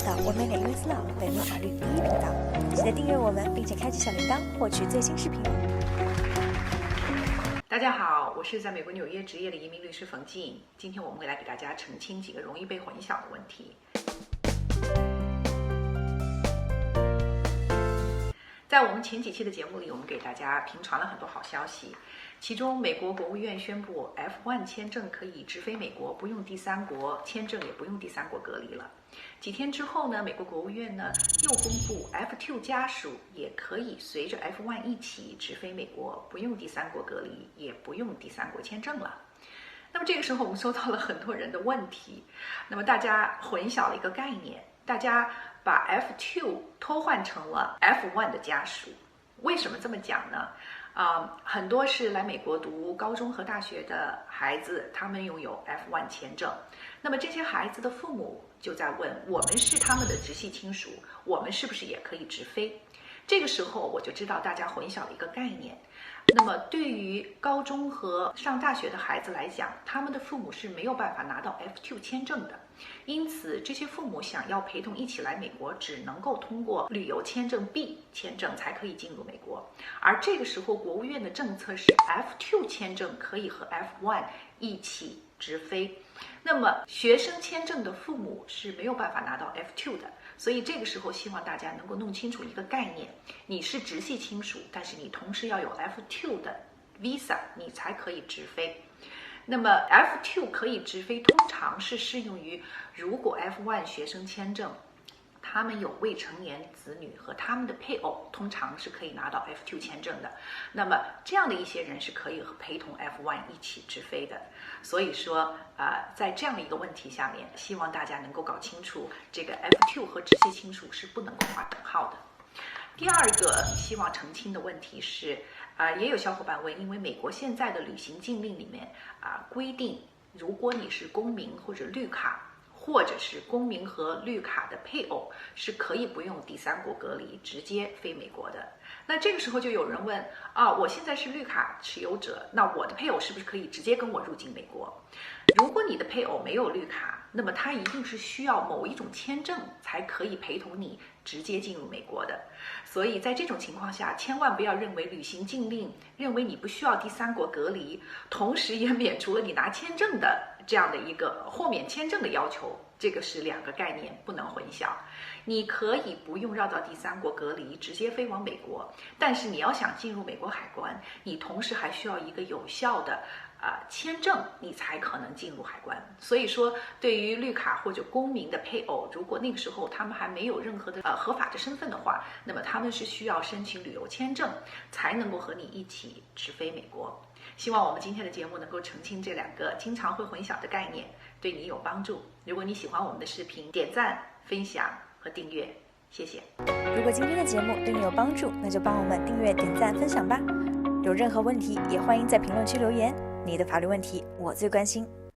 到我美美 US Law 北美法律第一频道，记得订阅我们，并且开启小铃铛，获取最新视频。大家好，我是在美国纽约执业的移民律师冯静。今天我们会来给大家澄清几个容易被混淆的问题。在我们前几期的节目里，我们给大家频传了很多好消息，其中美国国务院宣布 F1 签证可以直飞美国，不用第三国签证，也不用第三国隔离了。几天之后呢，美国国务院呢又公布 F2 家属也可以随着 F1 一起直飞美国，不用第三国隔离，也不用第三国签证了。那么这个时候我们收到了很多人的问题，那么大家混淆了一个概念，大家把 F2 偷换成了 F1 的家属。为什么这么讲呢？很多是来美国读高中和大学的孩子，他们拥有 F1 签证。那么这些孩子的父母就在问，我们是他们的直系亲属，我们是不是也可以直飞？这个时候我就知道大家混淆了一个概念。那么对于高中和上大学的孩子来讲，他们的父母是没有办法拿到 F2 签证的，因此这些父母想要陪同一起来美国，只能够通过旅游签证 B 签证才可以进入美国。而这个时候国务院的政策是 F2 签证可以和 F1 一起直飞，那么学生签证的父母是没有办法拿到 F2 的。所以这个时候希望大家能够弄清楚一个概念，你是直系亲属，但是你同时要有 F2 的 Visa， 你才可以直飞。那么 F2 可以直飞，通常是适用于如果 F1 学生签证他们有未成年子女和他们的配偶，通常是可以拿到 F2 签证的。那么这样的一些人是可以陪同 F1 一起直飞的。所以说在这样的一个问题下面，希望大家能够搞清楚，这个 F2 和直系亲属是不能够划等号的。第二个希望澄清的问题是，也有小伙伴问，因为美国现在的旅行禁令里面规定，如果你是公民或者绿卡，或者是公民和绿卡的配偶，是可以不用第三国隔离直接飞美国的。那这个时候就有人问我现在是绿卡持有者，那我的配偶是不是可以直接跟我入境美国？如果你的配偶没有绿卡，那么他一定是需要某一种签证才可以陪同你直接进入美国的。所以在这种情况下，千万不要认为旅行禁令认为你不需要第三国隔离，同时也免除了你拿签证的这样的一个豁免签证的要求，这个是两个概念，不能混淆。你可以不用绕到第三国隔离，直接飞往美国，但是你要想进入美国海关，你同时还需要一个有效的签证，你才可能进入海关。所以说，对于绿卡或者公民的配偶，如果那个时候他们还没有任何的合法的身份的话，那么他们是需要申请旅游签证，才能够和你一起直飞美国。希望我们今天的节目能够澄清这两个经常会混淆的概念，对你有帮助。如果你喜欢我们的视频，点赞、分享和订阅，谢谢。如果今天的节目对你有帮助，那就帮我们订阅、点赞、分享吧。有任何问题，也欢迎在评论区留言。你的法律问题，我最关心。